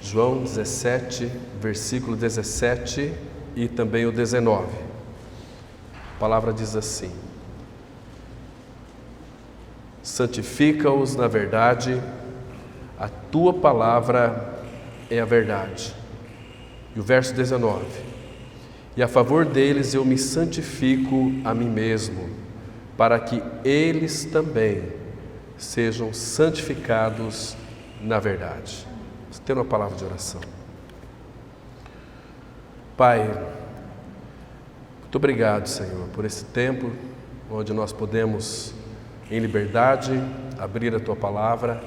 João 17, versículo 17 e também o 19. A palavra diz assim: santifica-os na verdade, a tua palavra é a verdade. E o verso 19: e a favor deles eu me santifico a mim mesmo, para que eles também sejam santificados na verdade. Vamos ter uma palavra de oração. Pai, muito obrigado, Senhor, por esse tempo onde nós podemos, em liberdade, abrir a Tua palavra.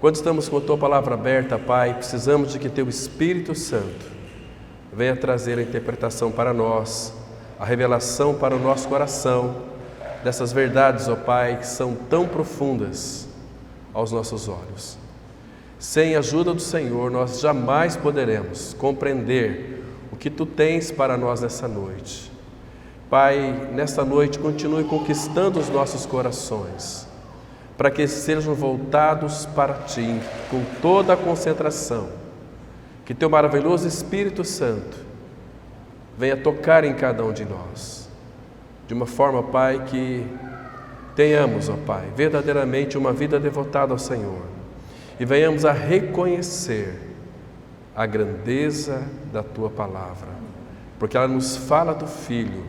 Quando estamos com a Tua palavra aberta, Pai, precisamos de que Teu Espírito Santo venha trazer a interpretação para nós, a revelação para o nosso coração, dessas verdades, ó Pai, que são tão profundas aos nossos olhos. Sem a ajuda do Senhor, nós jamais poderemos compreender o que Tu tens para nós nessa noite. Pai, nesta noite, continue conquistando os nossos corações, para que sejam voltados para Ti, com toda a concentração. Que Teu maravilhoso Espírito Santo venha tocar em cada um de nós, de uma forma, Pai, que tenhamos, ó Pai, verdadeiramente uma vida devotada ao Senhor e venhamos a reconhecer a grandeza da Tua palavra, porque ela nos fala do Filho,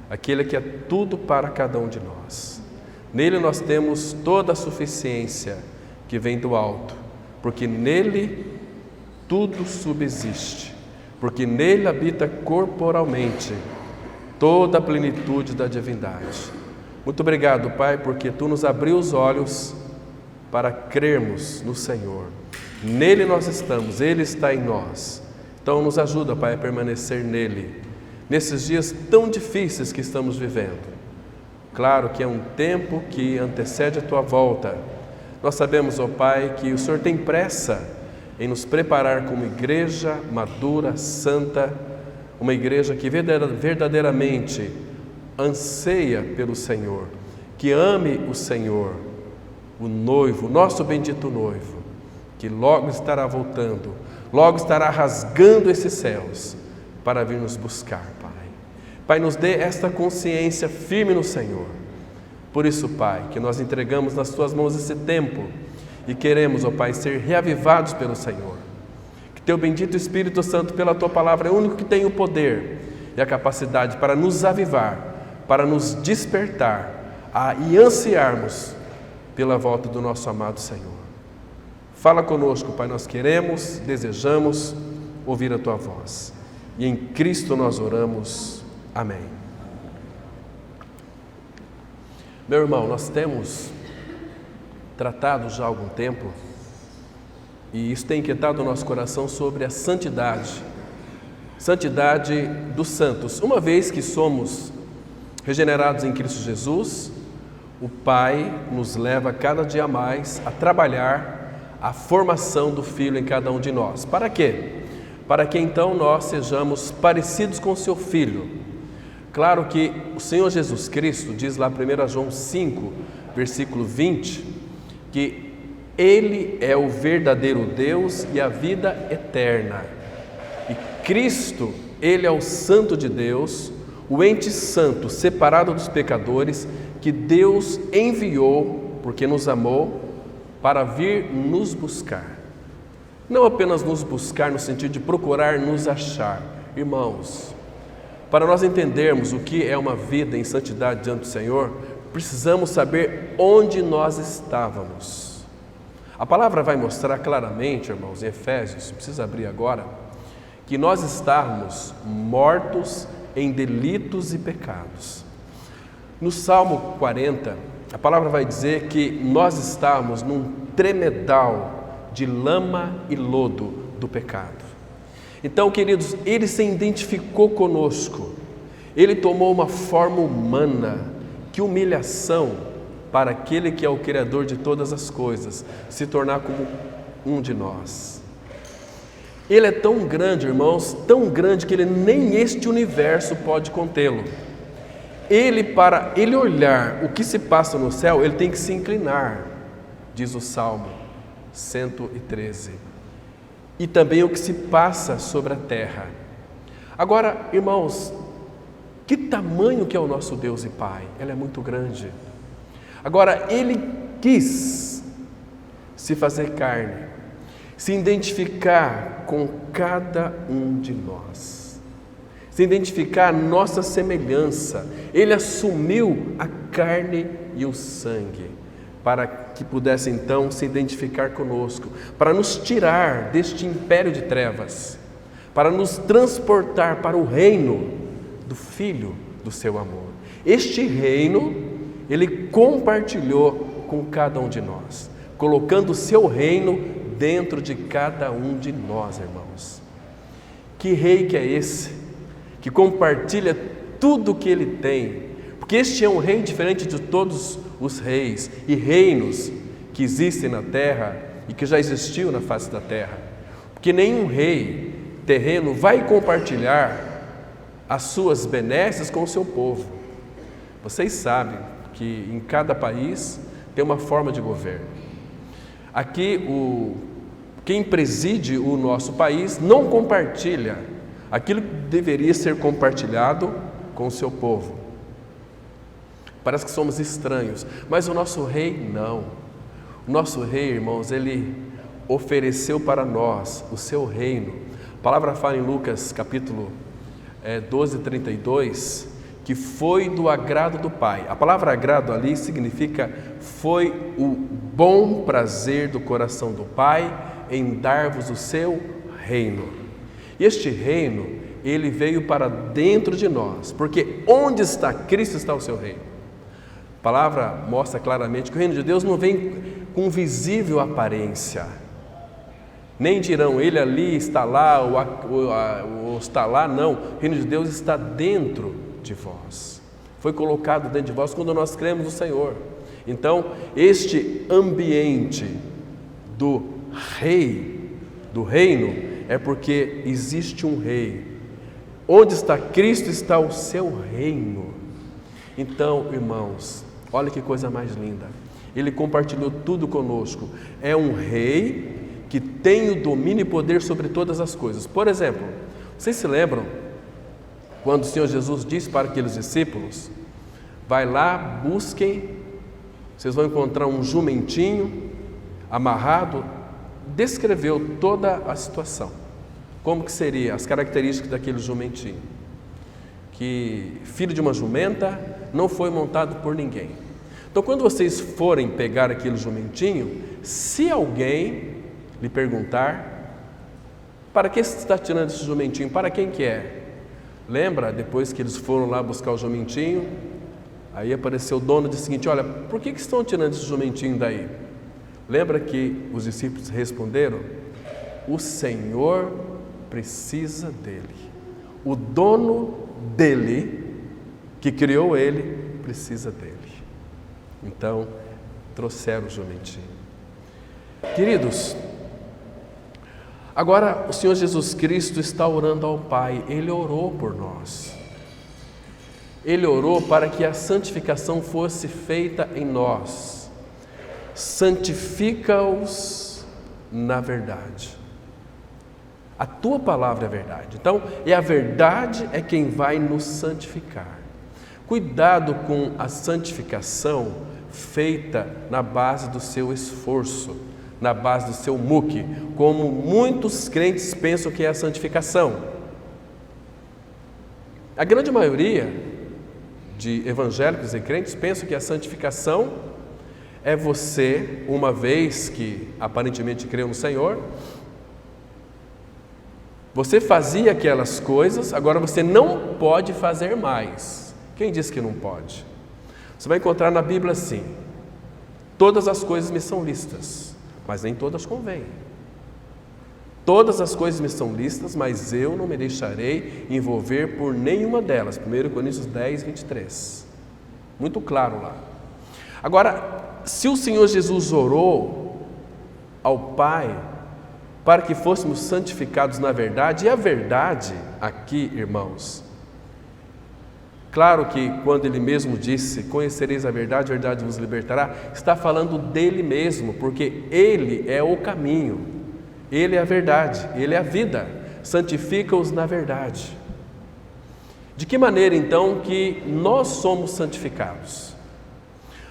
aquele que é tudo para cada um de nós. Nele nós temos toda a suficiência que vem do alto, porque nele tudo subsiste, porque nele habita corporalmente toda a plenitude da divindade. Muito obrigado, Pai, porque Tu nos abriu os olhos para crermos no Senhor. Nele nós estamos, Ele está em nós. Então nos ajuda, Pai, a permanecer nele, nesses dias tão difíceis que estamos vivendo. Claro que é um tempo que antecede a Tua volta. Nós sabemos, ó Pai, que o Senhor tem pressa em nos preparar como igreja madura, santa, uma igreja que verdadeiramente anseia pelo Senhor, que ame o Senhor, o noivo, nosso bendito noivo, que logo estará voltando, logo estará rasgando esses céus para vir nos buscar, Pai. Pai, nos dê esta consciência firme no Senhor. Por isso, Pai, que nós entregamos nas Tuas mãos esse tempo e queremos, ó Pai, ser reavivados pelo Senhor. Que Teu bendito Espírito Santo, pela Tua palavra, é o único que tem o poder e a capacidade para nos avivar, para nos despertar e ansiarmos pela volta do nosso amado Senhor. Fala conosco, Pai, nós queremos, desejamos ouvir a Tua voz. E em Cristo nós oramos. Amém. Meu irmão, nós temos tratado já há algum tempo, e isso tem inquietado o nosso coração, sobre a santidade dos santos. Uma vez que somos regenerados em Cristo Jesus, o Pai nos leva cada dia mais a trabalhar a formação do Filho em cada um de nós. Para quê? Para que então nós sejamos parecidos com o Seu Filho. Claro que o Senhor Jesus Cristo diz lá 1 João 5, versículo 20, que Ele é o verdadeiro Deus e a vida eterna. E Cristo, Ele é o Santo de Deus, o ente santo, separado dos pecadores, que Deus enviou, porque nos amou, para vir nos buscar. Não apenas nos buscar no sentido de procurar nos achar. Irmãos, para nós entendermos o que é uma vida em santidade diante do Senhor, precisamos saber onde nós estávamos. A palavra vai mostrar claramente, irmãos, em Efésios, precisa abrir agora, que nós estávamos mortos em delitos e pecados. No Salmo 40, a palavra vai dizer que nós estávamos num tremedal de lama e lodo do pecado. Então, queridos, Ele se identificou conosco, Ele tomou uma forma humana. Que humilhação para aquele que é o Criador de todas as coisas, se tornar como um de nós. Ele é tão grande, irmãos, tão grande que nem este universo pode contê-lo. Para ele olhar o que se passa no céu, ele tem que se inclinar, diz o Salmo 113. e também o que se passa sobre a terra. Agora, irmãos, que tamanho que é o nosso Deus e Pai? Ele é muito grande. Agora, Ele quis se fazer carne, se identificar com cada um de nós, se identificar a nossa semelhança. Ele assumiu a carne e o sangue, para que pudesse então se identificar conosco, para nos tirar deste império de trevas, para nos transportar para o reino do Filho do seu amor. Este reino, Ele compartilhou com cada um de nós, colocando o seu reino dentro de cada um de nós, irmãos. Que rei que é esse, que compartilha tudo que Ele tem? Porque este é um rei diferente de todos os reis e reinos que existem na terra e que já existiu na face da terra. Porque nenhum rei terreno vai compartilhar as suas benesses com o seu povo. Vocês sabem que em cada país tem uma forma de governo. Aqui, quem preside o nosso país não compartilha aquilo que deveria ser compartilhado com o seu povo. Parece que somos estranhos, mas o nosso rei não. O nosso rei, irmãos, ele ofereceu para nós o seu reino. A palavra fala em Lucas capítulo 12, 32, que foi do agrado do Pai. A palavra agrado ali significa foi o bom prazer do coração do Pai em dar-vos o seu reino. E este reino, ele veio para dentro de nós, porque onde está Cristo está o seu reino. A palavra mostra claramente que o reino de Deus não vem com visível aparência. Nem dirão, ele ali está lá, ou está lá, não. O reino de Deus está dentro de vós. Foi colocado dentro de vós quando nós cremos no Senhor. Então, este ambiente do rei, do reino, é porque existe um rei. Onde está Cristo está o seu reino. Então, irmãos, olha que coisa mais linda. Ele compartilhou tudo conosco. É um rei que tem o domínio e poder sobre todas as coisas. Por exemplo, vocês se lembram quando o Senhor Jesus disse para aqueles discípulos: vai lá, busquem, vocês vão encontrar um jumentinho amarrado. Descreveu toda a situação. Como que seria as características daquele jumentinho? Que filho de uma jumenta, não foi montado por ninguém. Então, quando vocês forem pegar aquele jumentinho, se alguém lhe perguntar: para que você está tirando esse jumentinho? Para quem que é? Lembra, depois que eles foram lá buscar o jumentinho, aí apareceu o dono e disse o seguinte: olha, por que estão tirando esse jumentinho daí? Lembra que os discípulos responderam: o Senhor precisa dele. O dono dele, que criou ele, precisa dele. Então, trouxeram o jumentinho. Queridos, agora o Senhor Jesus Cristo está orando ao Pai. Ele orou por nós. Ele orou para que a santificação fosse feita em nós. Santifica-os na verdade. A tua palavra é verdade. Então, a verdade é quem vai nos santificar. Cuidado com a santificação feita na base do seu esforço, na base do seu muque, como muitos crentes pensam que é a santificação. A grande maioria de evangélicos e crentes pensam que a santificação é você, uma vez que aparentemente creu no Senhor, você fazia aquelas coisas, agora você não pode fazer mais. Quem disse que não pode? Você vai encontrar na Bíblia assim: todas as coisas me são lícitas, mas nem todas convêm. Todas as coisas me são lícitas, mas eu não me deixarei envolver por nenhuma delas. 1 Coríntios 10, 23. Muito claro lá. Agora, se o Senhor Jesus orou ao Pai para que fôssemos santificados na verdade, e a verdade aqui, irmãos, claro que quando Ele mesmo disse: conhecereis a verdade vos libertará, está falando dele mesmo, porque Ele é o caminho, Ele é a verdade, Ele é a vida, santifica-os na verdade. De que maneira então que nós somos santificados?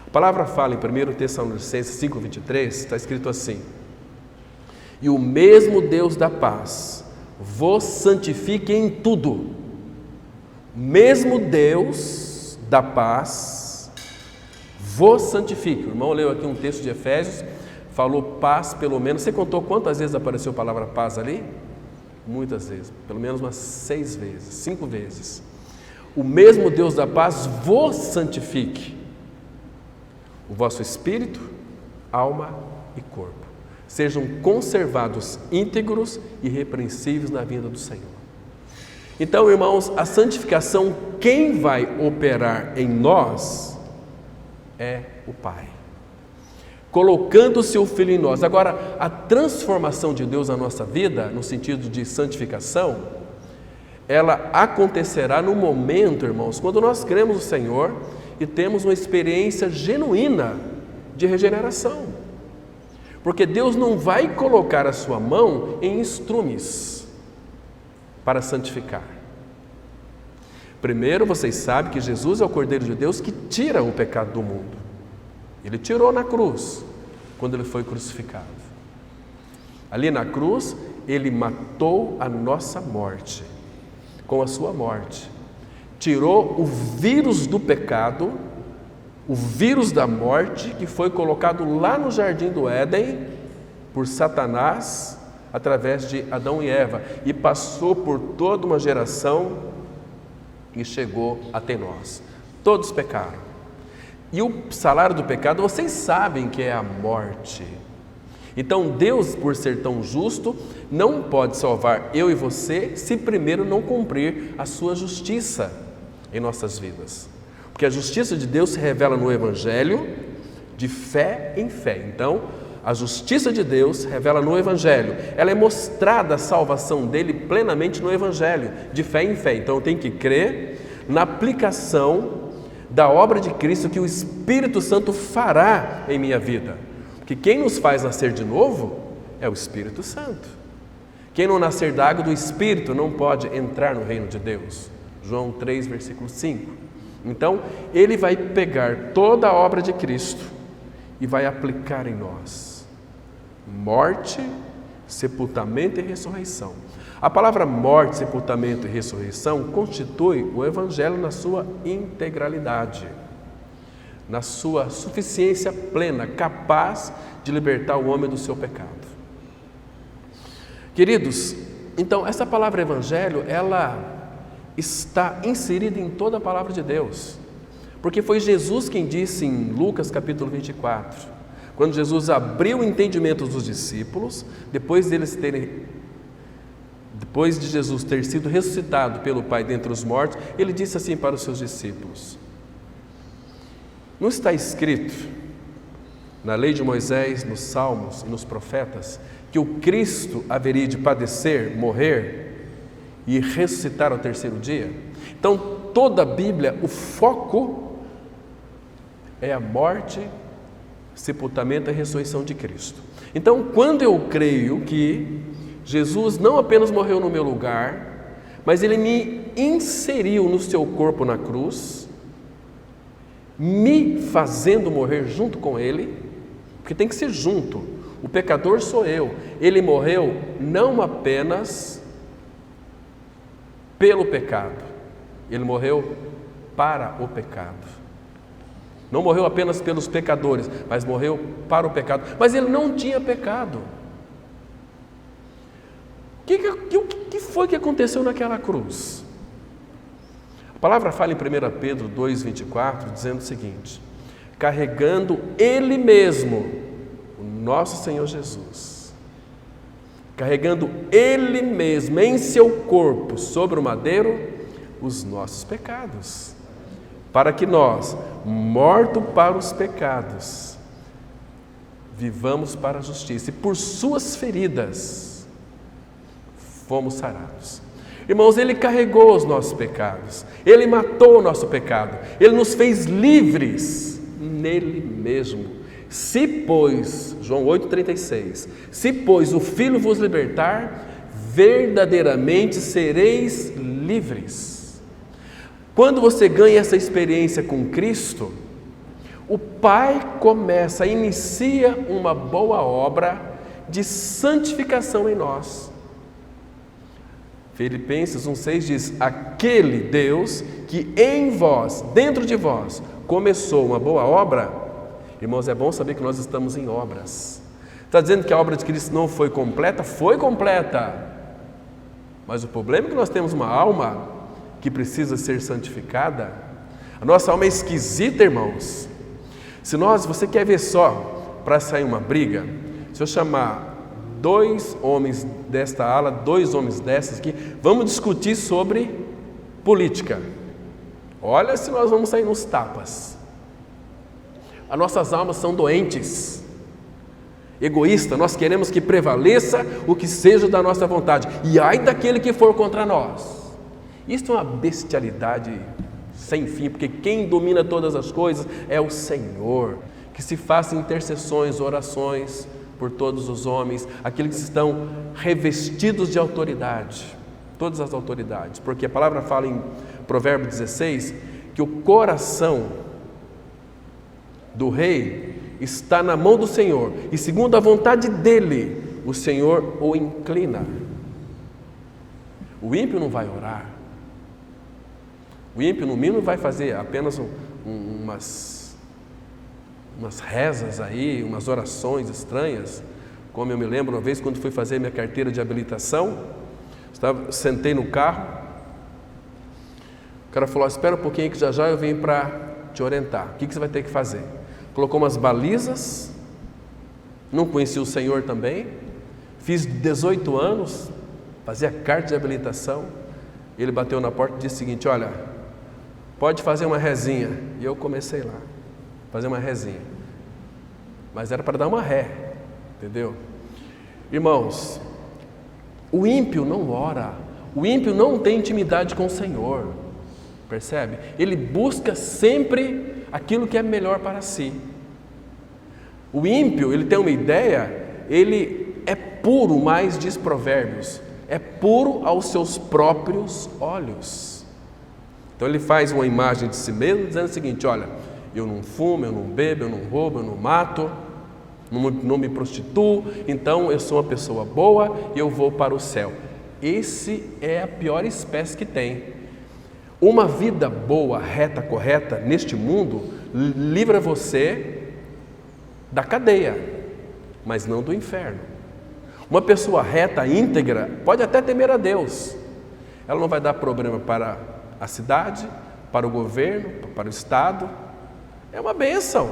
A palavra fala em 1 Tessalonicenses 5,23, está escrito assim: e o mesmo Deus da paz vos santifique em tudo. Mesmo Deus da paz vos santifique. O irmão leu aqui um texto de Efésios, falou paz pelo menos. Você contou quantas vezes apareceu a palavra paz ali? Muitas vezes, pelo menos umas 6 vezes, 5 vezes. O mesmo Deus da paz vos santifique, o vosso espírito, alma e corpo sejam conservados íntegros e irrepreensíveis na vinda do Senhor. Então, irmãos, a santificação, quem vai operar em nós é o Pai, colocando o seu Filho em nós. Agora, a transformação de Deus na nossa vida, no sentido de santificação, ela acontecerá no momento, irmãos, quando nós cremos no Senhor e temos uma experiência genuína de regeneração. Porque Deus não vai colocar a sua mão em estrumes para santificar. Primeiro, vocês sabem que Jesus é o Cordeiro de Deus que tira o pecado do mundo. Ele tirou na cruz, quando ele foi crucificado. Ali na cruz, ele matou a nossa morte, com a sua morte. Tirou o vírus do pecado, o vírus da morte, que foi colocado lá no Jardim do Éden, por Satanás, através de Adão e Eva, e passou por toda uma geração e chegou até nós. Todos pecaram. E o salário do pecado, vocês sabem que é a morte. Então Deus, por ser tão justo, não pode salvar eu e você se primeiro não cumprir a sua justiça em nossas vidas. Porque a justiça de Deus se revela no Evangelho, de fé em fé. Então, a justiça de Deus se revela no Evangelho. Ela é mostrada a salvação dele plenamente no Evangelho, de fé em fé. Então, eu tenho que crer na aplicação da obra de Cristo que o Espírito Santo fará em minha vida. Porque quem nos faz nascer de novo é o Espírito Santo. Quem não nascer da água do Espírito não pode entrar no reino de Deus. João 3, versículo 5. Então, ele vai pegar toda a obra de Cristo e vai aplicar em nós. Morte, sepultamento e ressurreição. A palavra morte, sepultamento e ressurreição constitui o Evangelho na sua integralidade, na sua suficiência plena, capaz de libertar o homem do seu pecado. Queridos, então essa palavra Evangelho, ela está inserida em toda a palavra de Deus, porque foi Jesus quem disse em Lucas capítulo 24, quando Jesus abriu o entendimento dos discípulos, depois de Jesus ter sido ressuscitado pelo Pai dentre os mortos, ele disse assim para os seus discípulos: não está escrito na lei de Moisés, nos Salmos e nos profetas, que o Cristo haveria de padecer, morrer e ressuscitar ao terceiro dia? Então, toda a Bíblia, o foco é a morte, sepultamento e ressurreição de Cristo. Então, quando eu creio que Jesus não apenas morreu no meu lugar, mas Ele me inseriu no seu corpo na cruz, me fazendo morrer junto com Ele, porque tem que ser junto. O pecador sou eu. Ele morreu não apenas pelo pecado, Ele morreu para o pecado. Não morreu apenas pelos pecadores, mas morreu para o pecado. Mas Ele não tinha pecado. O que foi que aconteceu naquela cruz? A palavra fala em 1 Pedro 2,24, dizendo o seguinte: carregando Ele mesmo, o nosso Senhor Jesus, carregando Ele mesmo em seu corpo sobre o madeiro os nossos pecados, para que nós, mortos para os pecados, vivamos para a justiça, e por suas feridas fomos sarados. Irmãos, Ele carregou os nossos pecados, Ele matou o nosso pecado, Ele nos fez livres nele mesmo, Se, pois, João 8,36, se, pois, o Filho vos libertar, verdadeiramente sereis livres. Quando você ganha essa experiência com Cristo, o Pai inicia uma boa obra de santificação em nós. Filipenses 1,6 diz: aquele Deus que em vós, dentro de vós, começou uma boa obra. Irmãos, é bom saber que nós estamos em obras. Está dizendo que a obra de Cristo não foi completa? Foi completa. Mas o problema é que nós temos uma alma que precisa ser santificada. A nossa alma é esquisita, irmãos. Você quer ver só, para sair uma briga, se eu chamar 2 homens desta ala, 2 homens dessas aqui, vamos discutir sobre política. Olha se nós vamos sair nos tapas. As nossas almas são doentes, egoístas, nós queremos que prevaleça o que seja da nossa vontade, e ai daquele que for contra nós. Isso é uma bestialidade sem fim, porque quem domina todas as coisas é o Senhor. Que se façam intercessões, orações por todos os homens, aqueles que estão revestidos de autoridade, todas as autoridades, porque a palavra fala em Provérbio 16 que o coração do rei está na mão do Senhor, e segundo a vontade dele, o Senhor o inclina. O ímpio não vai orar, o ímpio no mínimo vai fazer apenas umas rezas aí, umas orações estranhas, como eu me lembro uma vez quando fui fazer minha carteira de habilitação, sentei no carro, o cara falou: espera um pouquinho que já eu venho para te orientar, o que você vai ter que fazer? Colocou umas balizas, não conhecia o Senhor também, fiz 18 anos, fazia carta de habilitação. Ele bateu na porta e disse o seguinte: olha, pode fazer uma rezinha. E eu comecei lá, fazer uma rezinha, mas era para dar uma ré, entendeu? Irmãos, o ímpio não ora, o ímpio não tem intimidade com o Senhor, percebe? Ele busca sempre aquilo que é melhor para si. O ímpio, ele tem uma ideia, ele é puro, mais diz Provérbios, é puro aos seus próprios olhos. Então ele faz uma imagem de si mesmo dizendo o seguinte: olha, eu não fumo, eu não bebo, eu não roubo, eu não mato, não me prostituo, então eu sou uma pessoa boa e eu vou para o céu. Esse é a pior espécie que tem. Uma vida boa, reta, correta, neste mundo, livra você da cadeia, mas não do inferno. Uma pessoa reta, íntegra, pode até temer a Deus. Ela não vai dar problema para a cidade, para o governo, para o Estado. É uma bênção.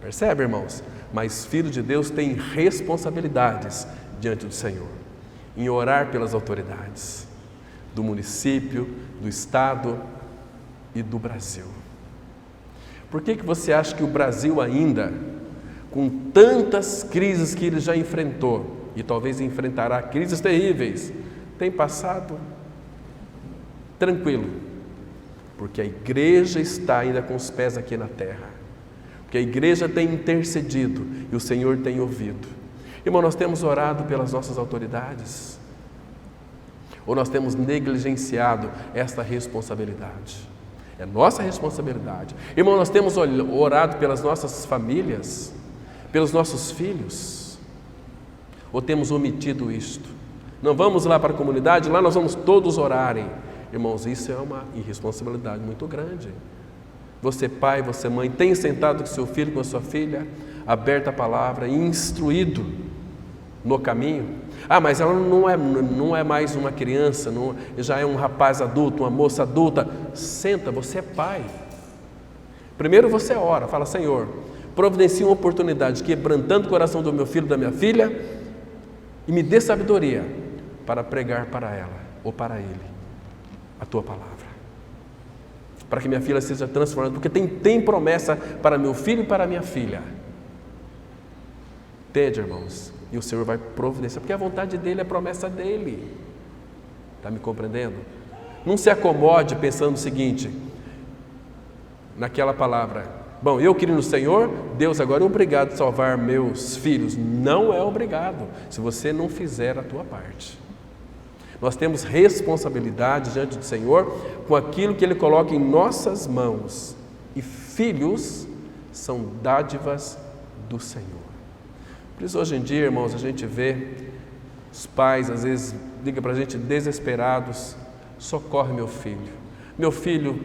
Percebe, irmãos? Mas filho de Deus tem responsabilidades diante do Senhor, em orar pelas autoridades do município, do Estado e do Brasil. Por que você acha que o Brasil ainda, com tantas crises que ele já enfrentou, e talvez enfrentará crises terríveis, tem passado tranquilo? Porque a igreja está ainda com os pés aqui na terra, porque a igreja tem intercedido e o Senhor tem ouvido. Irmão, nós temos orado pelas nossas autoridades? Ou nós temos negligenciado esta responsabilidade? É nossa responsabilidade. Irmão, nós temos orado pelas nossas famílias, pelos nossos filhos? Ou temos omitido isto? Não vamos lá para a comunidade, lá nós vamos todos orarem. Irmãos, isso é uma irresponsabilidade muito grande. Você pai, você mãe, tem sentado com seu filho, com a sua filha, aberta a palavra e instruído no caminho? Ah, mas ela não é mais uma criança, já é um rapaz adulto, uma moça adulta. Senta, você é pai. Primeiro você ora, fala: Senhor, providencia uma oportunidade, quebrantando o coração do meu filho, da minha filha, e me dê sabedoria para pregar para ela ou para ele a tua palavra, para que minha filha seja transformada, porque tem promessa para meu filho e para minha filha. Entende, irmãos? E o Senhor vai providenciar, porque a vontade dele é a promessa dele. Está me compreendendo? Não se acomode pensando o seguinte, naquela palavra: Bom, eu creio no Senhor, Deus agora é obrigado a salvar meus filhos. Não é obrigado, se você não fizer a tua parte. Nós temos responsabilidade diante do Senhor com aquilo que Ele coloca em nossas mãos. E filhos são dádivas do Senhor. Por isso, hoje em dia, irmãos, a gente vê os pais, às vezes, ligam para a gente desesperados: socorre meu filho. Meu filho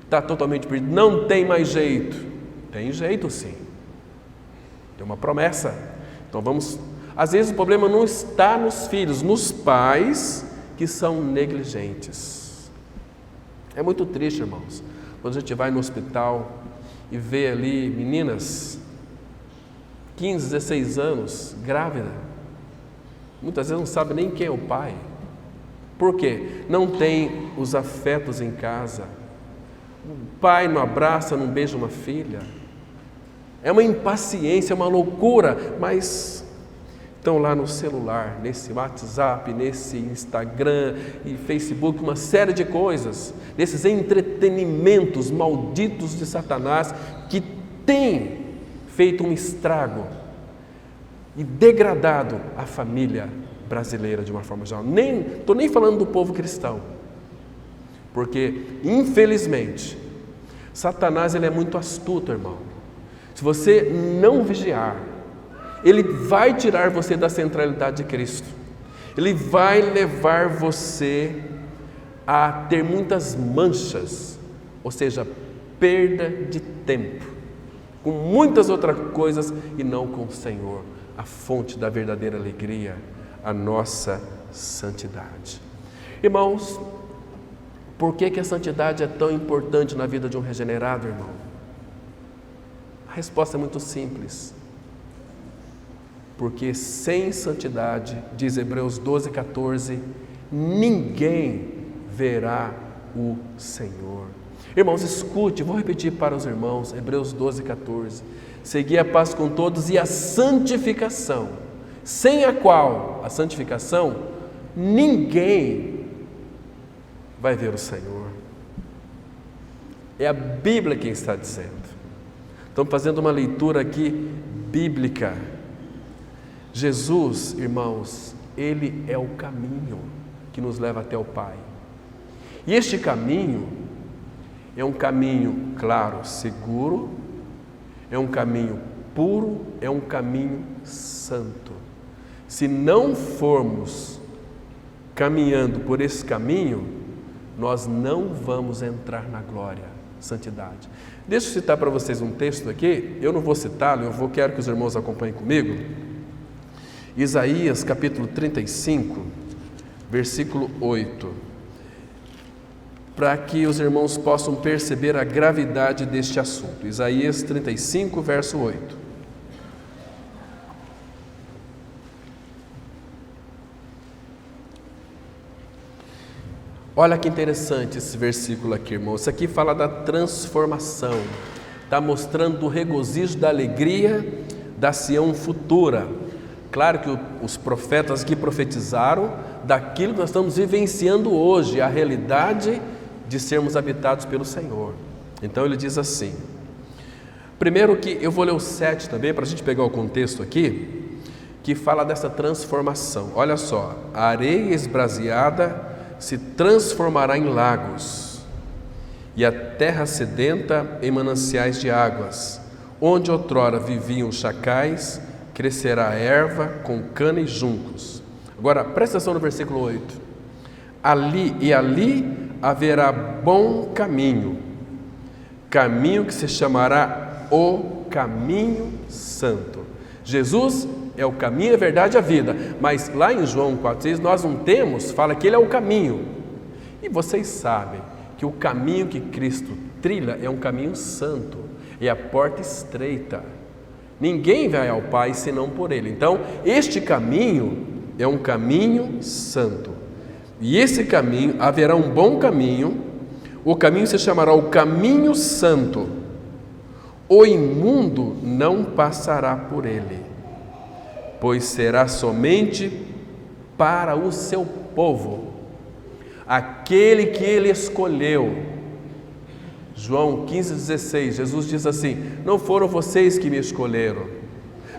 está totalmente perdido, não tem mais jeito. Tem jeito sim. Tem uma promessa. Então vamos... Às vezes o problema não está nos filhos, nos pais que são negligentes. É muito triste, irmãos, quando a gente vai no hospital e vê ali meninas, 15, 16 anos, grávida. Muitas vezes não sabe nem quem é o pai. Por quê? Não tem os afetos em casa. O pai não abraça, não beija uma filha. É uma impaciência, é uma loucura, mas estão lá no celular, nesse WhatsApp, nesse Instagram e Facebook, uma série de coisas, desses entretenimentos malditos de Satanás que tem feito um estrago e degradado a família brasileira de uma forma geral. Estou nem falando do povo cristão, porque infelizmente Satanás ele é muito astuto, irmão. Se você não vigiar, ele vai tirar você da centralidade de Cristo. Ele vai levar você a ter muitas manchas, ou seja, perda de tempo, com muitas outras coisas e não com o Senhor, a fonte da verdadeira alegria, a nossa santidade. Irmãos, por que a santidade é tão importante na vida de um regenerado, irmão? A resposta é muito simples. Porque sem santidade, diz Hebreus 12:14, ninguém verá o Senhor. Irmãos, escute, vou repetir para os irmãos, Hebreus 12:14. Segui a paz com todos e a santificação, sem a qual, a santificação, ninguém vai ver o Senhor. É a Bíblia quem está dizendo. Estamos fazendo uma leitura aqui bíblica. Jesus, irmãos, Ele é o caminho que nos leva até o Pai. E este caminho é um caminho, claro, seguro, é um caminho puro, é um caminho santo. Se não formos caminhando por esse caminho, nós não vamos entrar na glória, santidade. Deixa eu citar para vocês um texto aqui, eu não vou citá-lo, quero que os irmãos acompanhem comigo. Isaías capítulo 35, versículo 8, para que os irmãos possam perceber a gravidade deste assunto. Isaías 35, verso 8. Olha que interessante esse versículo aqui, irmão. Isso aqui fala da transformação, está mostrando o regozijo da alegria da Sião futura. Claro que os profetas aqui profetizaram daquilo que nós estamos vivenciando hoje, a realidade de sermos habitados pelo Senhor. Então ele diz assim, primeiro que eu vou ler o 7 também, para a gente pegar o contexto aqui, que fala dessa transformação. Olha só, a areia esbraseada se transformará em lagos, e a terra sedenta em mananciais de águas, onde outrora viviam chacais, crescerá a erva com cana e juncos. Agora, presta atenção no versículo 8. Ali haverá bom caminho, caminho que se chamará o caminho santo. Jesus é o caminho, a verdade e a vida. Mas lá em João 4,6 nós não temos, fala que Ele é o caminho. E vocês sabem que o caminho que Cristo trilha é um caminho santo, é a porta estreita. Ninguém vai ao Pai senão por Ele. Então, este caminho é um caminho santo. E esse caminho, haverá um bom caminho, o caminho se chamará o caminho santo. O imundo não passará por ele, pois será somente para o seu povo, aquele que Ele escolheu. João 15,16, Jesus diz assim: não foram vocês que me escolheram,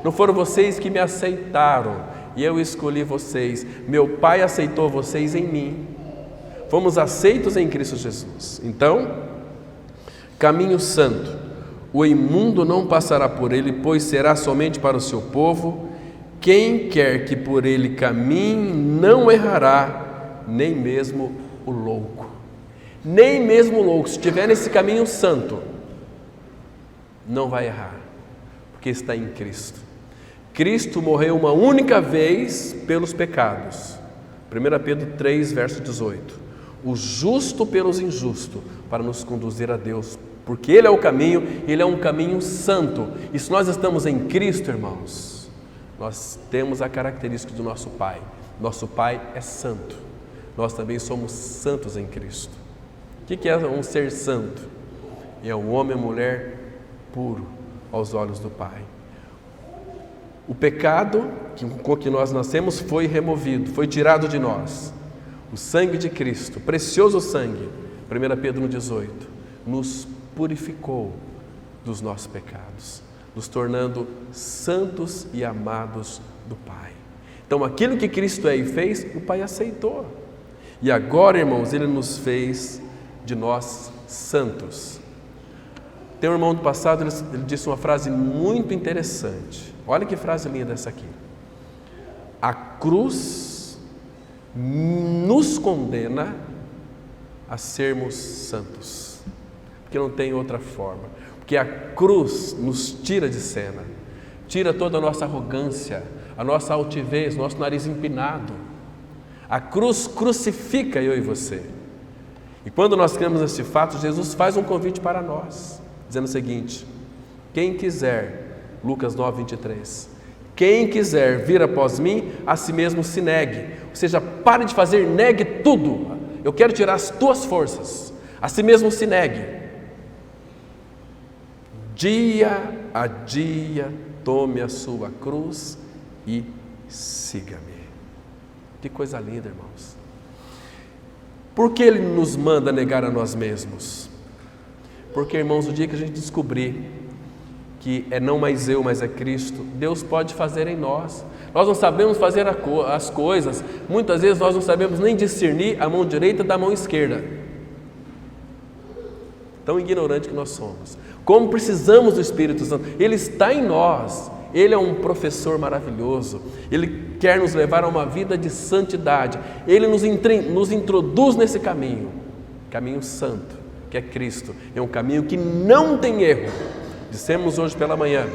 não foram vocês que me aceitaram, e eu escolhi vocês. Meu Pai aceitou vocês em mim. Fomos aceitos em Cristo Jesus. Então, caminho santo, o imundo não passará por ele, pois será somente para o seu povo. Quem quer que por ele caminhe não errará, nem mesmo o louco. Nem mesmo o louco, se estiver nesse caminho santo, não vai errar, porque está em Cristo. Cristo morreu uma única vez pelos pecados. 1 Pedro 3, verso 18. O justo pelos injustos, para nos conduzir a Deus, porque Ele é o caminho, Ele é um caminho santo. E se nós estamos em Cristo, irmãos, nós temos a característica do nosso Pai. Nosso Pai é santo. Nós também somos santos em Cristo. O que é um ser santo? É um homem ou mulher puro aos olhos do Pai. O pecado com que nós nascemos foi removido, foi tirado de nós. O sangue de Cristo, precioso sangue, 1 Pedro 1,18, nos purificou dos nossos pecados, nos tornando santos e amados do Pai. Então, aquilo que Cristo é e fez, o Pai aceitou. E agora, irmãos, Ele nos fez de nós santos. Tem um irmão do passado, ele disse uma frase muito interessante. Olha que frase linda essa aqui. A cruz nos condena a sermos santos, porque não tem outra forma. Porque a cruz nos tira de cena, tira toda a nossa arrogância, a nossa altivez, nosso nariz empinado. A cruz crucifica eu e você. E quando nós cremos nesse fato, Jesus faz um convite para nós, dizendo o seguinte: quem quiser, Lucas 9, 23, quem quiser vir após mim, a si mesmo se negue. Ou seja, pare de fazer, negue tudo. Eu quero tirar as tuas forças. A si mesmo se negue. Dia a dia, tome a sua cruz e siga-me. Que coisa linda, irmãos. Por que Ele nos manda negar a nós mesmos? Porque, irmãos, o dia que a gente descobrir que é não mais eu, mas é Cristo, Deus pode fazer em nós. Nós não sabemos fazer as coisas, muitas vezes nós não sabemos nem discernir a mão direita da mão esquerda. Tão ignorante que nós somos. Como precisamos do Espírito Santo, Ele está em nós, Ele é um professor maravilhoso, Ele quer nos levar a uma vida de santidade, Ele nos introduz nesse caminho santo, que é Cristo, é um caminho que não tem erro. Dissemos hoje pela manhã,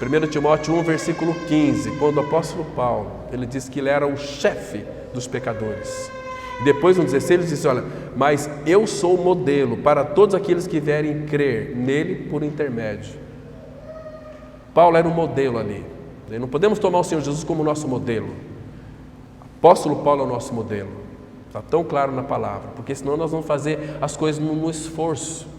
1 Timóteo 1, versículo 15, quando o apóstolo Paulo, ele disse que ele era o chefe dos pecadores. E depois no 16 ele disse: olha, mas eu sou o modelo para todos aqueles que vierem crer nele por intermédio. Paulo era um modelo ali. Não podemos tomar o Senhor Jesus como nosso modelo. Apóstolo Paulo é o nosso modelo. Está tão claro na palavra, porque senão nós vamos fazer as coisas no esforço.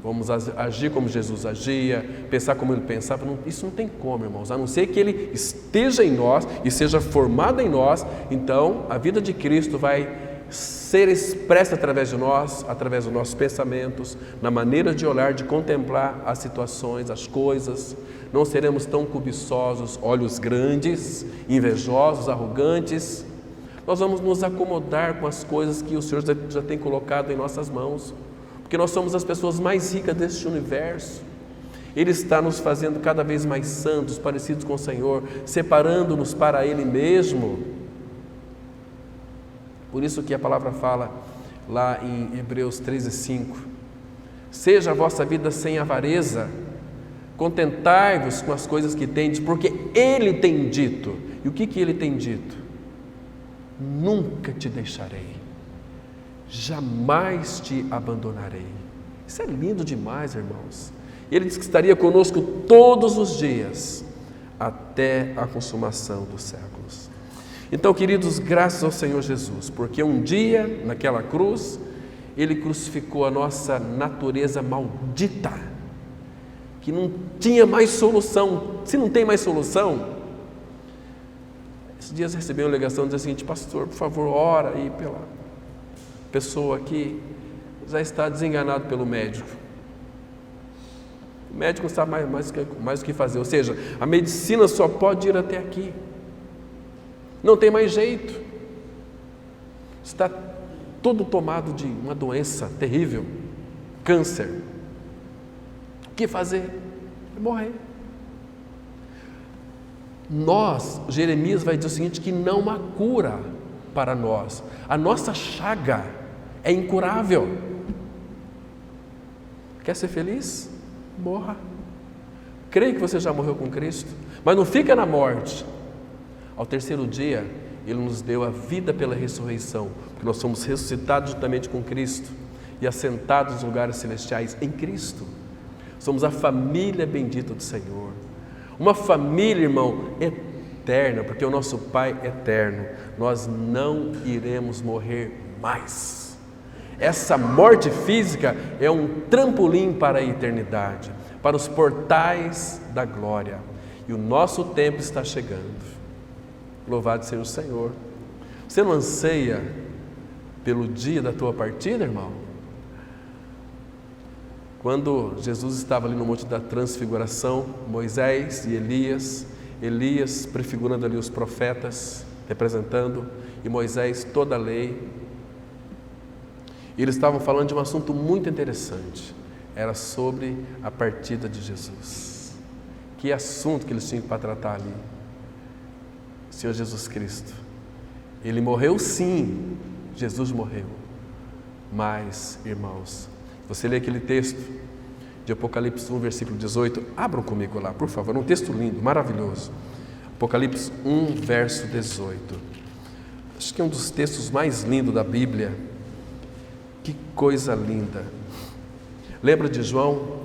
Vamos agir como Jesus agia, pensar como Ele pensava. Isso não tem como, irmãos, a não ser que Ele esteja em nós e seja formado em nós. Então a vida de Cristo vai ser expressa através de nós, através dos nossos pensamentos, na maneira de olhar, de contemplar as situações, as coisas. Não seremos tão cobiçosos, olhos grandes, invejosos, arrogantes. Nós vamos nos acomodar com as coisas que o Senhor já tem colocado em nossas mãos, porque nós somos as pessoas mais ricas deste universo. Ele está nos fazendo cada vez mais santos, parecidos com o Senhor, separando-nos para Ele mesmo. Por isso que a palavra fala lá em Hebreus 13:5, seja a vossa vida sem avareza, contentai-vos com as coisas que tendes, porque Ele tem dito. E o que Ele tem dito? Nunca te deixarei, jamais te abandonarei. Isso é lindo demais, irmãos. Ele disse que estaria conosco todos os dias, até a consumação dos séculos. Então, queridos, graças ao Senhor Jesus, porque um dia, naquela cruz, Ele crucificou a nossa natureza maldita, que não tinha mais solução. Se não tem mais solução, esses dias recebi uma ligação dizendo o seguinte: pastor, por favor, ora aí pela pessoa aqui, já está desenganado pelo médico. O médico não sabe mais o que fazer, ou seja, a medicina só pode ir até aqui. Não tem mais jeito. Está todo tomado de uma doença terrível, câncer. O que fazer? Morrer. Jeremias vai dizer o seguinte, que não há cura para nós. A nossa chaga é incurável. Quer ser feliz? Morra. Creia que você já morreu com Cristo, mas não fica na morte. Ao terceiro dia, Ele nos deu a vida pela ressurreição, porque nós somos ressuscitados juntamente com Cristo e assentados nos lugares celestiais em Cristo. Somos a família bendita do Senhor. Uma família, irmão, eterna, porque o nosso Pai é eterno. Nós não iremos morrer mais. Essa morte física é um trampolim para a eternidade, para os portais da glória. E o nosso tempo está chegando. Louvado seja o Senhor. Você não anseia pelo dia da tua partida, irmão? Quando Jesus estava ali no Monte da Transfiguração, Moisés e Elias prefigurando ali os profetas, representando, e Moisés toda a lei. E eles estavam falando de um assunto muito interessante. Era sobre a partida de Jesus. Que assunto que eles tinham para tratar ali? O Senhor Jesus Cristo. Ele morreu sim, Jesus morreu. Mas, irmãos, você lê aquele texto de Apocalipse 1, versículo 18, abram comigo lá, por favor, um texto lindo, maravilhoso. Apocalipse 1, verso 18. Acho que é um dos textos mais lindos da Bíblia. Que coisa linda. Lembra de João?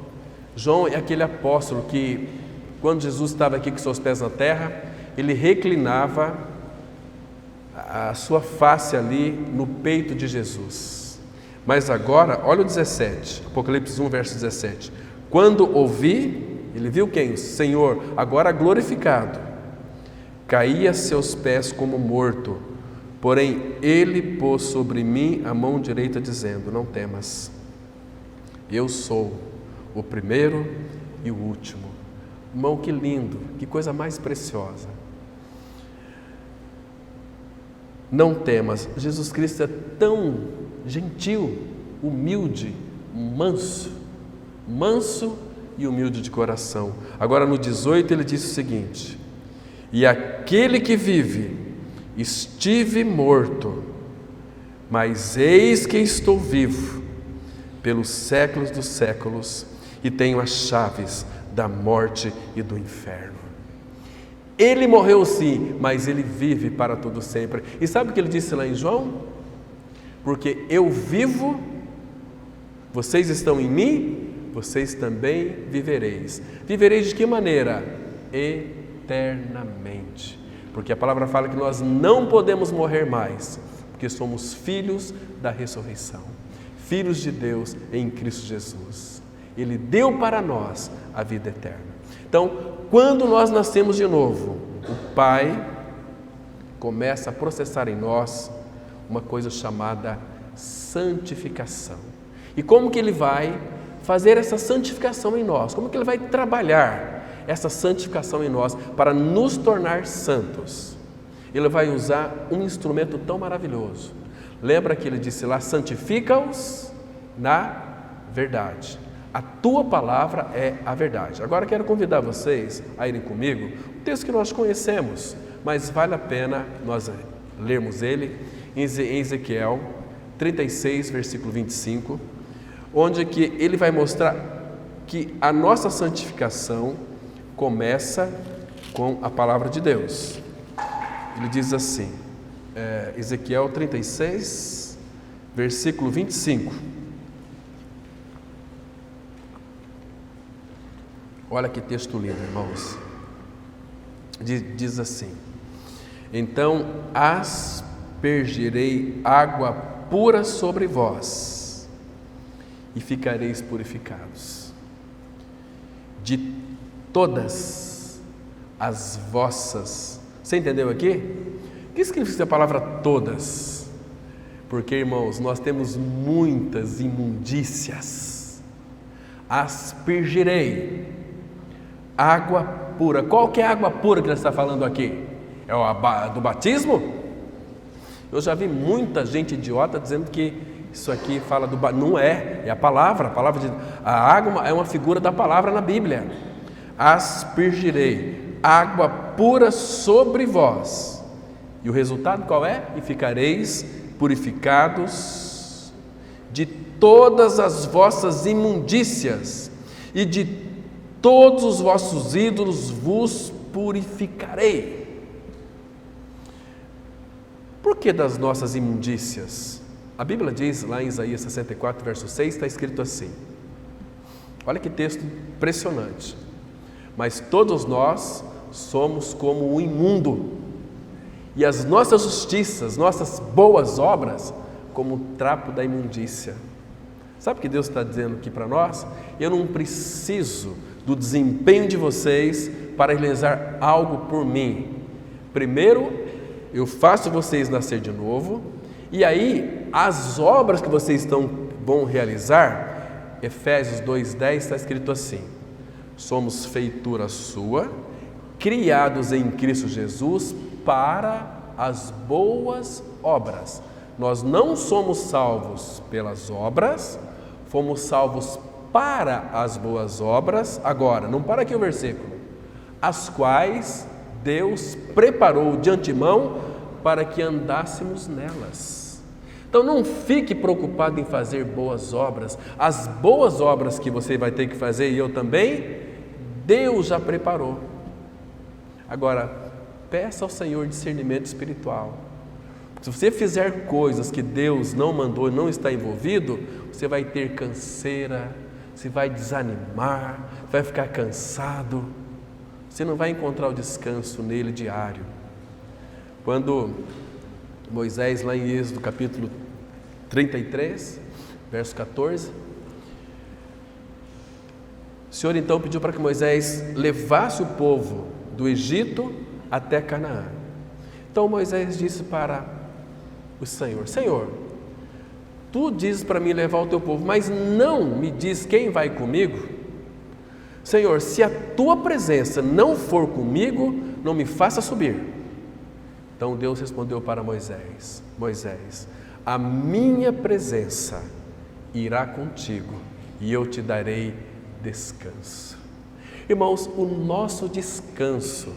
João é aquele apóstolo que, quando Jesus estava aqui com seus pés na terra, ele reclinava a sua face ali no peito de Jesus. Mas agora, olha o 17, Apocalipse 1, verso 17. Quando ouvi, ele viu quem? O Senhor, agora glorificado. Caí a seus pés como morto, porém ele pôs sobre mim a mão direita, dizendo: não temas, eu sou o primeiro e o último. Irmão, que lindo, que coisa mais preciosa. Não temas. Jesus Cristo é tão gentil, humilde, manso e humilde de coração. Agora no 18 ele diz o seguinte: e aquele que vive, estive morto, mas eis que estou vivo pelos séculos dos séculos e tenho as chaves da morte e do inferno. Ele morreu sim, mas ele vive para todo sempre. E sabe o que ele disse lá em João? Porque eu vivo, vocês estão em mim, vocês também vivereis. Vivereis de que maneira? Eternamente. Porque a palavra fala que nós não podemos morrer mais, porque somos filhos da ressurreição, filhos de Deus em Cristo Jesus. Ele deu para nós a vida eterna. Então, quando nós nascemos de novo, o Pai começa a processar em nós uma coisa chamada santificação. E como que Ele vai fazer essa santificação em nós? Como que Ele vai trabalhar essa santificação em nós para nos tornar santos? Ele vai usar um instrumento tão maravilhoso. Lembra que Ele disse lá: santifica-os na verdade. A tua palavra é a verdade. Agora quero convidar vocês a irem comigo, um texto que nós conhecemos, mas vale a pena nós lermos ele, em Ezequiel 36, versículo 25, onde que ele vai mostrar que a nossa santificação começa com a palavra de Deus. Ele diz assim, Ezequiel 36, versículo 25. Olha que texto lindo, irmãos. Diz assim: então aspergirei água pura sobre vós e ficareis purificados de todas as vossas. Você entendeu aqui? O que significa a palavra todas? Porque, irmãos, nós temos muitas imundícias. Aspergirei água pura. Qual que é a água pura que ele está falando aqui? É a do batismo? Eu já vi muita gente idiota dizendo que isso aqui fala do batismo. Não é, é a palavra de... A água é uma figura da palavra na Bíblia. Aspergirei água pura sobre vós. E o resultado qual é? E ficareis purificados de todas as vossas imundícias, e de todos os vossos ídolos vos purificarei. Por que das nossas imundícias? A Bíblia diz lá em Isaías 64, verso 6, está escrito assim. Olha que texto impressionante. Mas todos nós somos como o imundo, e as nossas justiças, nossas boas obras, como o trapo da imundícia. Sabe o que Deus está dizendo aqui para nós? Eu não preciso do desempenho de vocês para realizar algo por mim. Primeiro, eu faço vocês nascer de novo, e aí as obras que vocês vão realizar, Efésios 2,10 está escrito assim: somos feitura sua, criados em Cristo Jesus para as boas obras. Nós não somos salvos pelas obras, fomos salvos para as boas obras. Agora, não para aqui o versículo, as quais Deus preparou de antemão para que andássemos nelas. Então não fique preocupado em fazer boas obras. As boas obras que você vai ter que fazer, e eu também, Deus já preparou. Agora, peça ao Senhor discernimento espiritual. Se você fizer coisas que Deus não mandou e não está envolvido, você vai ter canseira, você vai desanimar, vai ficar cansado, você não vai encontrar o descanso nele diário. Quando Moisés, lá em Êxodo capítulo 33, verso 14, o Senhor então pediu para que Moisés levasse o povo do Egito até Canaã. Então Moisés disse para o Senhor: Senhor, tu dizes para mim levar o teu povo, mas não me diz quem vai comigo. Senhor, se a tua presença não for comigo, não me faça subir. Então Deus respondeu para Moisés: Moisés, a minha presença irá contigo e eu te darei descanso. Irmãos, o nosso descanso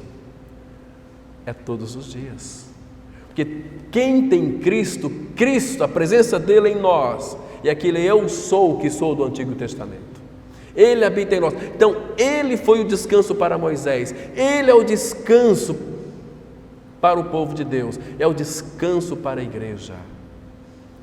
é todos os dias. Porque quem tem Cristo, a presença dele em nós, e aquele eu sou que sou do Antigo Testamento. Ele habita em nós. Então, ele foi o descanso para Moisés. Ele é o descanso para o povo de Deus. É o descanso para a igreja.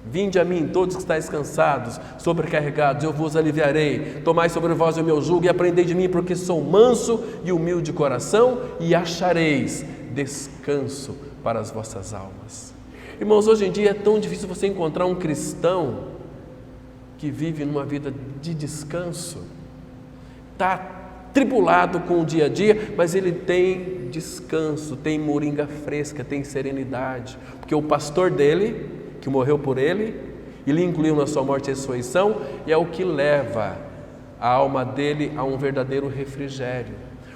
Vinde a mim, todos que estáis cansados, sobrecarregados, eu vos aliviarei. Tomai sobre vós o meu jugo e aprendei de mim, porque sou manso e humilde de coração, e achareis descanso para as vossas almas. Irmãos, hoje em dia é tão difícil você encontrar um cristão que vive numa vida de descanso. Está tribulado com o dia a dia, mas ele tem descanso, tem moringa fresca, tem serenidade, porque o pastor dele, que morreu por ele, e lhe incluiu na sua morte e ressurreição, é o que leva a alma dele a um verdadeiro refrigério.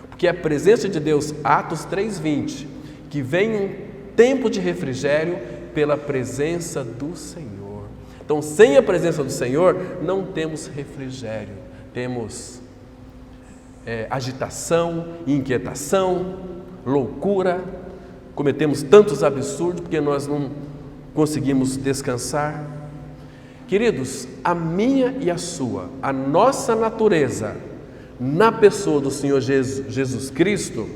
Porque a presença de Deus, Atos 3:20, que vem um tempo de refrigério pela presença do Senhor. Então, sem a presença do Senhor, não temos refrigério, temos agitação, inquietação, loucura, cometemos tantos absurdos porque nós não conseguimos descansar. Queridos, a minha e a sua, a nossa natureza, na pessoa do Senhor Jesus Cristo,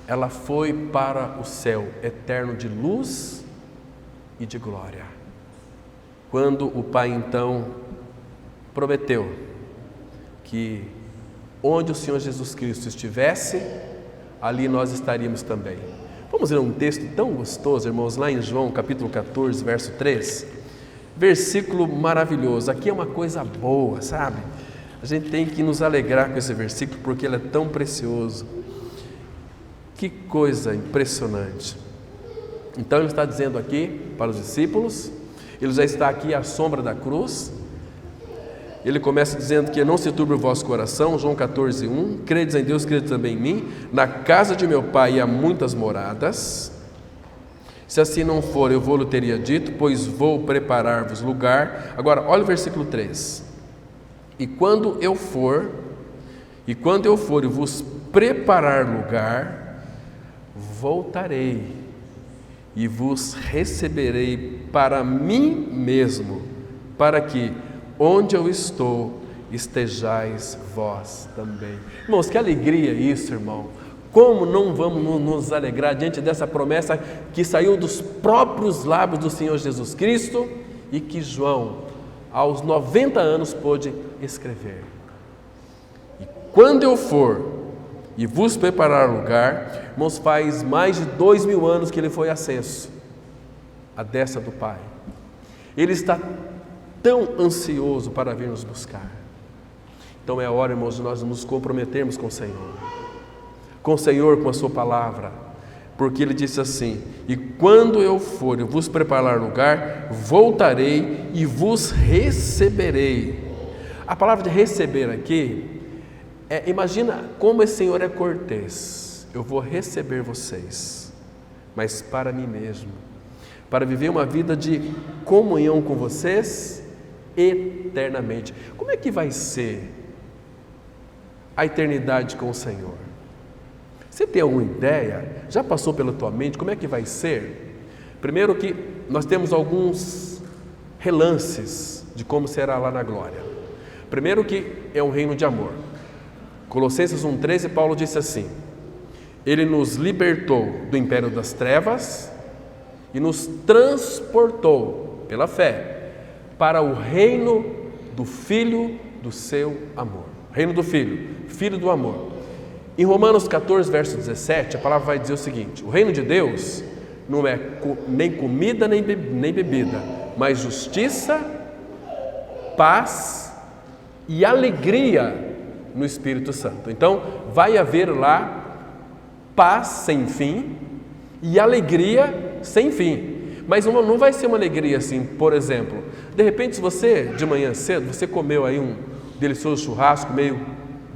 ela foi para o céu eterno de luz e de glória. Quando o Pai então prometeu que onde o Senhor Jesus Cristo estivesse, ali nós estaríamos também. Vamos ler um texto tão gostoso, irmãos, lá em João capítulo 14, verso 3, versículo maravilhoso. Aqui é uma coisa boa, sabe? A gente tem que nos alegrar com esse versículo porque ele é tão precioso. Que coisa impressionante. Então ele está dizendo aqui para os discípulos, ele já está aqui à sombra da cruz. Ele começa dizendo que não se turbe o vosso coração, João 14:1, credes em Deus, credes também em mim, na casa de meu pai há muitas moradas, se assim não for, eu vou-lhe teria dito, pois vou preparar-vos lugar. Agora, olha o versículo 3, e quando eu for e vos preparar lugar, voltarei e vos receberei para mim mesmo, para que onde eu estou, estejais vós também. Irmãos, que alegria isso, irmão. Como não vamos nos alegrar diante dessa promessa que saiu dos próprios lábios do Senhor Jesus Cristo e que João, aos 90 anos, pôde escrever. E quando eu for e vos preparar lugar, irmãos, faz mais de 2000 anos que ele foi ascenso à destra do Pai. Ele está tão ansioso para vir nos buscar. Então é hora, irmãos, de nós nos comprometermos com o Senhor, com a sua palavra, porque ele disse assim: e quando eu for e vos preparar lugar, voltarei e vos receberei. A palavra de receber aqui, imagina como esse Senhor é cortês. Eu vou receber vocês, mas para mim mesmo, para viver uma vida de comunhão com vocês eternamente. Como é que vai ser a eternidade com o Senhor? Você tem alguma ideia? Já passou pela tua mente como é que vai ser? Primeiro que nós temos alguns relances de como será lá na glória. Primeiro que é um reino de amor. Colossenses 1,13, Paulo disse assim: Ele nos libertou do império das trevas e nos transportou, pela fé, para o reino do Filho do seu amor. Reino do Filho, Filho do amor. Em Romanos 14, verso 17, a palavra vai dizer o seguinte: o reino de Deus não é nem comida nem bebida, mas justiça, paz e alegria no Espírito Santo. Então, vai haver lá paz sem fim e alegria sem fim. Mas não vai ser uma alegria assim, por exemplo, de repente, se você, de manhã cedo, você comeu aí um delicioso churrasco meio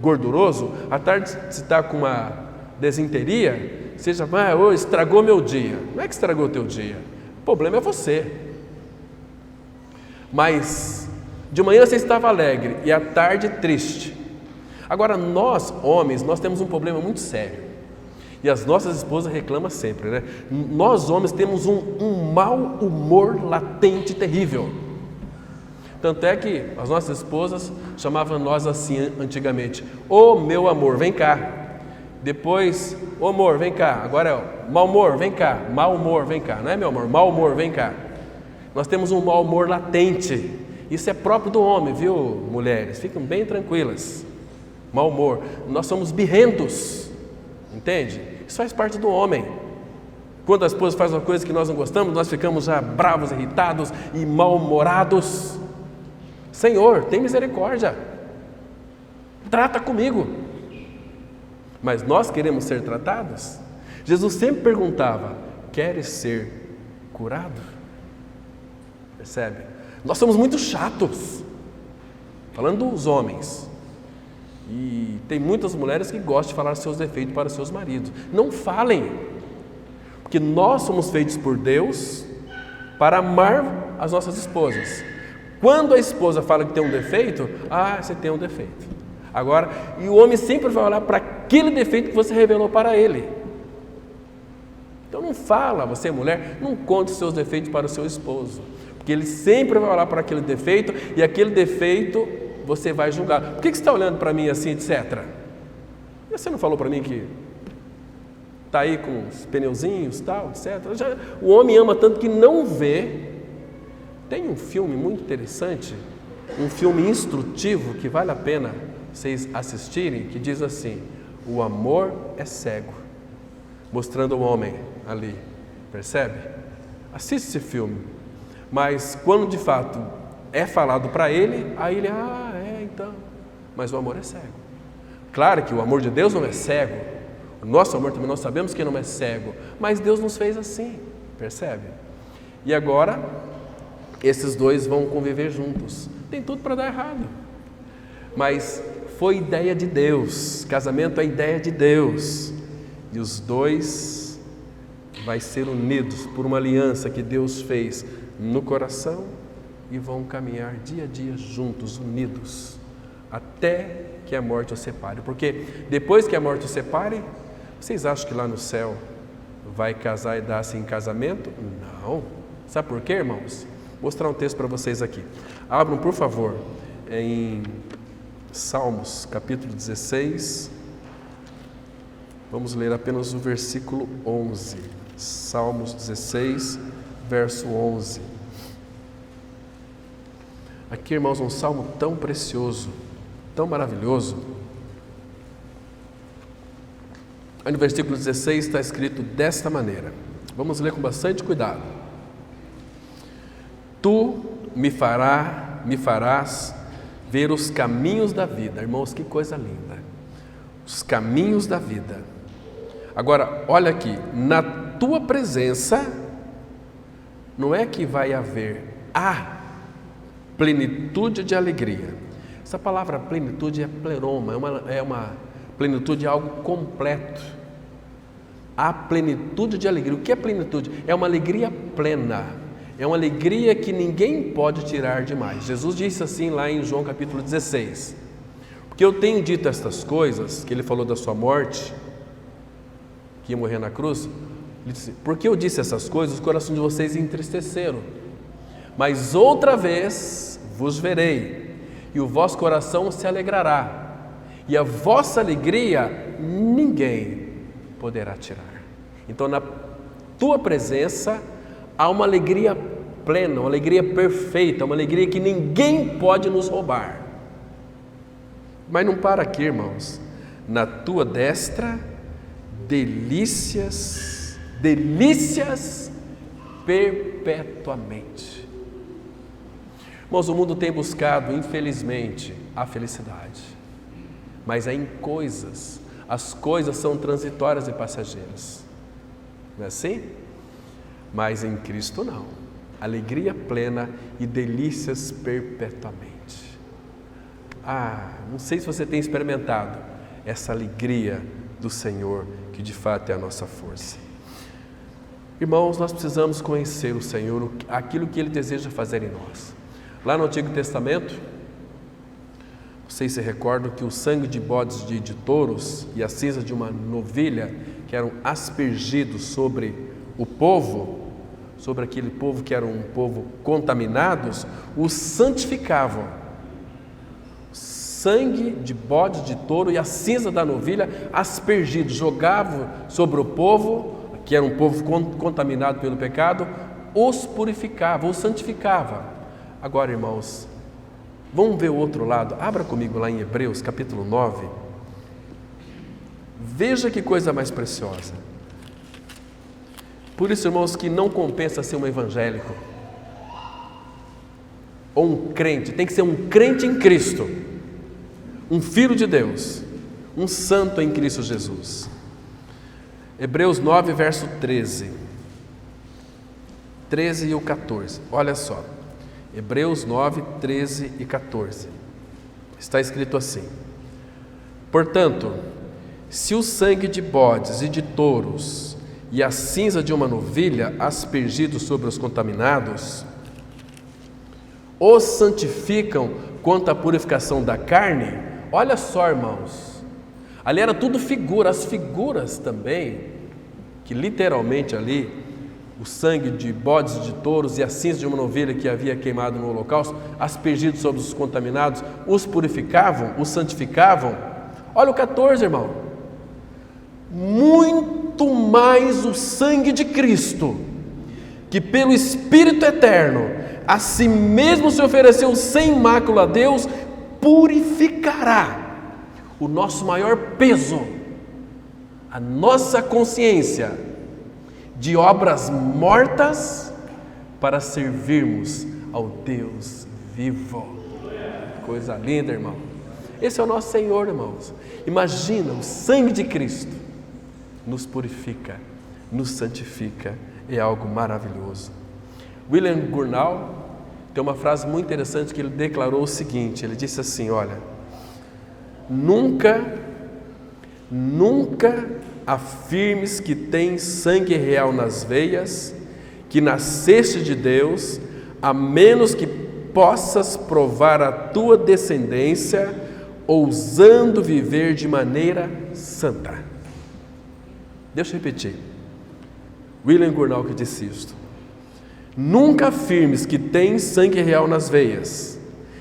gorduroso, à tarde você está com uma desinteria, você já vai, estragou meu dia. Não é que estragou o teu dia, o problema é você. Mas de manhã você estava alegre e à tarde triste. Agora nós, homens, nós temos um problema muito sério. E as nossas esposas reclamam sempre, né? Nós homens temos um mau humor latente terrível. Tanto é que as nossas esposas chamavam nós assim antigamente: ô meu amor, vem cá. Depois, ô amor, vem cá. Agora é mau humor, vem cá. Mau humor, vem cá. Não é meu amor? Mau humor, vem cá. Nós temos um mau humor latente. Isso é próprio do homem, viu, mulheres? Fiquem bem tranquilas. Mau humor. Nós somos birrentos. Entende? Isso faz parte do homem. Quando a esposa faz uma coisa que nós não gostamos, nós ficamos já bravos, irritados e mal-humorados. Senhor, tem misericórdia. Trata comigo. Mas nós queremos ser tratados? Jesus sempre perguntava: queres ser curado? Percebe? Nós somos muito chatos. Falando dos homens. E tem muitas mulheres que gostam de falar seus defeitos para seus maridos. Não falem, porque nós somos feitos por Deus para amar as nossas esposas. Quando a esposa fala que tem um defeito, você tem um defeito. Agora, e o homem sempre vai olhar para aquele defeito que você revelou para ele. Então não fala, você mulher, não conte os seus defeitos para o seu esposo, porque ele sempre vai olhar para aquele defeito e aquele defeito você vai julgar. Por que você está olhando para mim assim, etc? E você não falou para mim que está aí com os pneuzinhos, tal, etc? O homem ama tanto que não vê. Tem um filme muito interessante, um filme instrutivo que vale a pena vocês assistirem, que diz assim: o amor é cego, mostrando o homem ali, percebe? Assiste esse filme, mas quando de fato é falado para ele, aí ele, então, mas o amor é cego. Claro que o amor de Deus não é cego, o nosso amor também nós sabemos que não é cego, mas Deus nos fez assim. Percebe? E agora, esses dois vão conviver juntos. Tem tudo para dar errado. Mas foi ideia de Deus. Casamento é ideia de Deus. E os dois vai ser unidos por uma aliança que Deus fez no coração e vão caminhar dia a dia juntos, unidos, até que a morte os separe. Porque depois que a morte os separe, vocês acham que lá no céu vai casar e dar-se em casamento? Não. Sabe por quê, irmãos? Vou mostrar um texto para vocês aqui. Abram, por favor, em Salmos, capítulo 16. Vamos ler apenas o versículo 11. Salmos 16, verso 11. Aqui, irmãos, um salmo tão precioso, tão maravilhoso. Aí no versículo 16 está escrito desta maneira. Vamos ler com bastante cuidado. Tu me farás ver os caminhos da vida. Irmãos, que coisa linda. Os caminhos da vida. Agora, olha aqui, na tua presença, não é que vai haver a plenitude de alegria. Essa palavra plenitude é pleroma, é uma plenitude de algo completo. A plenitude de alegria. O que é plenitude? É uma alegria plena. É uma alegria que ninguém pode tirar demais. Jesus disse assim lá em João capítulo 16. Porque eu tenho dito estas coisas, que ele falou da sua morte, que ia morrer na cruz. Ele disse, porque eu disse essas coisas, os corações de vocês entristeceram. Mas outra vez vos verei, e o vosso coração se alegrará, e a vossa alegria ninguém poderá tirar. Então, na tua presença há uma alegria plena, uma alegria perfeita, uma alegria que ninguém pode nos roubar. Mas não para aqui, irmãos. Na tua destra, delícias perpetuamente. Irmãos, o mundo tem buscado, infelizmente, a felicidade. Mas é em coisas. As coisas são transitórias e passageiras. Não é assim? Mas em Cristo não. Alegria plena e delícias perpetuamente. Não sei se você tem experimentado essa alegria do Senhor, que de fato é a nossa força. Irmãos, nós precisamos conhecer o Senhor, aquilo que Ele deseja fazer em nós. Lá no Antigo Testamento, vocês se recordam que o sangue de bodes de touros e a cinza de uma novilha, que eram aspergidos sobre o povo, sobre aquele povo que era um povo contaminados, os santificavam. Sangue de bode de touro e a cinza da novilha aspergidos, jogavam sobre o povo, que era um povo contaminado pelo pecado, os purificava, os santificava. Agora, irmãos, vamos ver o outro lado. Abra comigo lá em Hebreus, capítulo 9. Veja que coisa mais preciosa. Por isso, irmãos, que não compensa ser um evangélico ou um crente. Tem que ser um crente em Cristo, um filho de Deus, um santo em Cristo Jesus. Hebreus 9, verso 13 e o 14. Olha só. Hebreus 9, 13 e 14. Está escrito assim: portanto, se o sangue de bodes e de touros e a cinza de uma novilha aspergidos sobre os contaminados os santificam quanto à purificação da carne. Olha só, irmãos, ali era tudo figura, as figuras também, que literalmente ali o sangue de bodes e de touros e a cinza de uma novilha que havia queimado no holocausto, aspergidos sobre os contaminados, os purificavam, os santificavam. Olha o 14, irmão. Muito mais o sangue de Cristo, que pelo Espírito Eterno a si mesmo se ofereceu sem mácula a Deus, purificará o nosso maior peso, a nossa consciência, de obras mortas para servirmos ao Deus vivo. Coisa linda, irmão. Esse é o nosso Senhor, irmãos. Imagina, o sangue de Cristo nos purifica, nos santifica é algo maravilhoso. William Gurnall tem uma frase muito interessante que ele declarou o seguinte, ele disse assim, olha, nunca afirmes que tens sangue real nas veias, que nasceste de Deus, a menos que possas provar a tua descendência, ousando viver de maneira santa. Deixa eu repetir. William Gurnall que disse isto. Nunca afirmes que tens sangue real nas veias,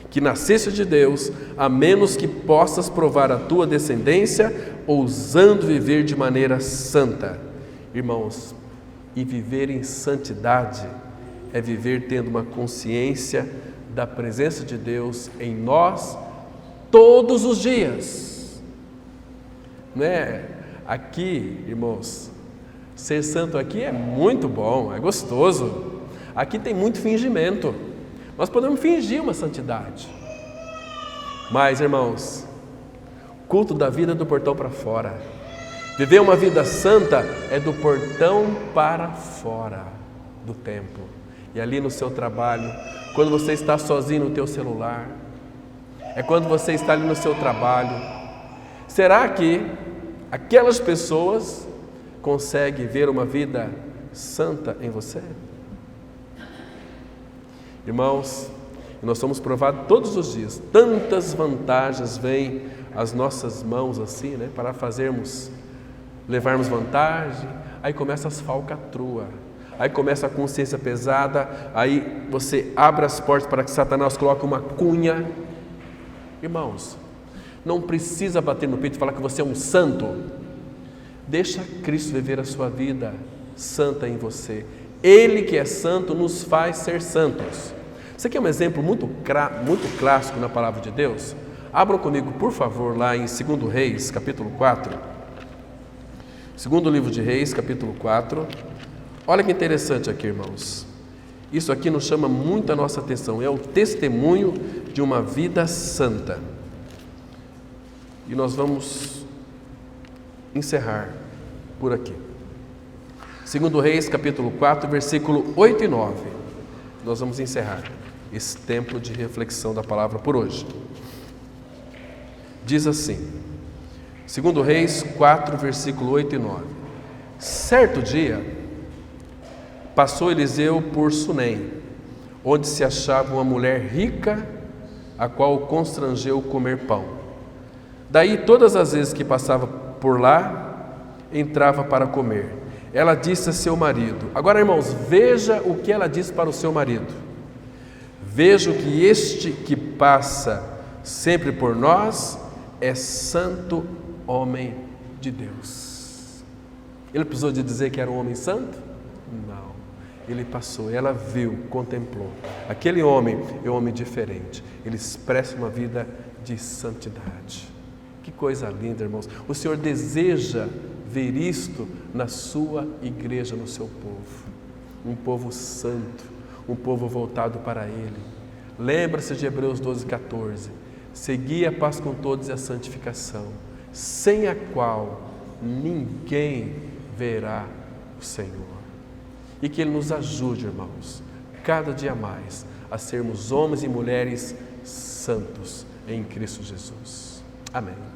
que nasceste de Deus, a menos que possas provar a tua descendência, ousando viver de maneira santa. Irmãos, e viver em santidade é viver tendo uma consciência da presença de Deus em nós todos os dias. Não é? Aqui, irmãos, ser santo aqui é muito bom, é gostoso. Aqui tem muito fingimento. Nós podemos fingir uma santidade. Mas, irmãos, culto da vida é do portão para fora. Viver uma vida santa é do portão para fora do templo. E ali no seu trabalho, quando você está sozinho no teu celular, é quando você está ali no seu trabalho. Será que aquelas pessoas conseguem ver uma vida santa em você? Irmãos, nós somos provados todos os dias. Tantas vantagens vêm às nossas mãos assim, né? Para levarmos vantagem. Aí começa as falcatruas. Aí começa a consciência pesada. Aí você abre as portas para que Satanás coloque uma cunha. Irmãos, não precisa bater no peito e falar que você é um santo. Deixa Cristo viver a sua vida santa em você. Ele que é santo nos faz ser santos. Isso aqui é um exemplo muito clássico na palavra de Deus. Abram comigo, por favor, lá em 2 Reis, capítulo 4. Segundo livro de Reis, capítulo 4. Olha que interessante aqui, irmãos. Isso aqui nos chama muito a nossa atenção. É o testemunho de uma vida santa. E nós vamos encerrar por aqui. 2 Reis, capítulo 4, versículo 8 e 9. Nós vamos encerrar esse tempo de reflexão da palavra por hoje. Diz assim, 2 Reis 4, versículo 8 e 9. Certo dia, passou Eliseu por Sunem, onde se achava uma mulher rica, a qual o constrangeu comer pão. Daí, todas as vezes que passava por lá, entrava para comer. Ela disse a seu marido, agora irmãos, veja o que ela disse para o seu marido. Vejo que este que passa sempre por nós é santo homem de Deus. Ele precisou de dizer que era um homem santo? Não. Ele passou, ela viu, contemplou. Aquele homem é um homem diferente. Ele expressa uma vida de santidade. Que coisa linda, irmãos. O Senhor deseja ver isto na sua igreja, no seu povo. Um povo santo, um povo voltado para Ele. Lembra-se de Hebreus 12, 14. Segui a paz com todos e a santificação, sem a qual ninguém verá o Senhor. E que Ele nos ajude, irmãos, cada dia mais, a sermos homens e mulheres santos em Cristo Jesus. Amém.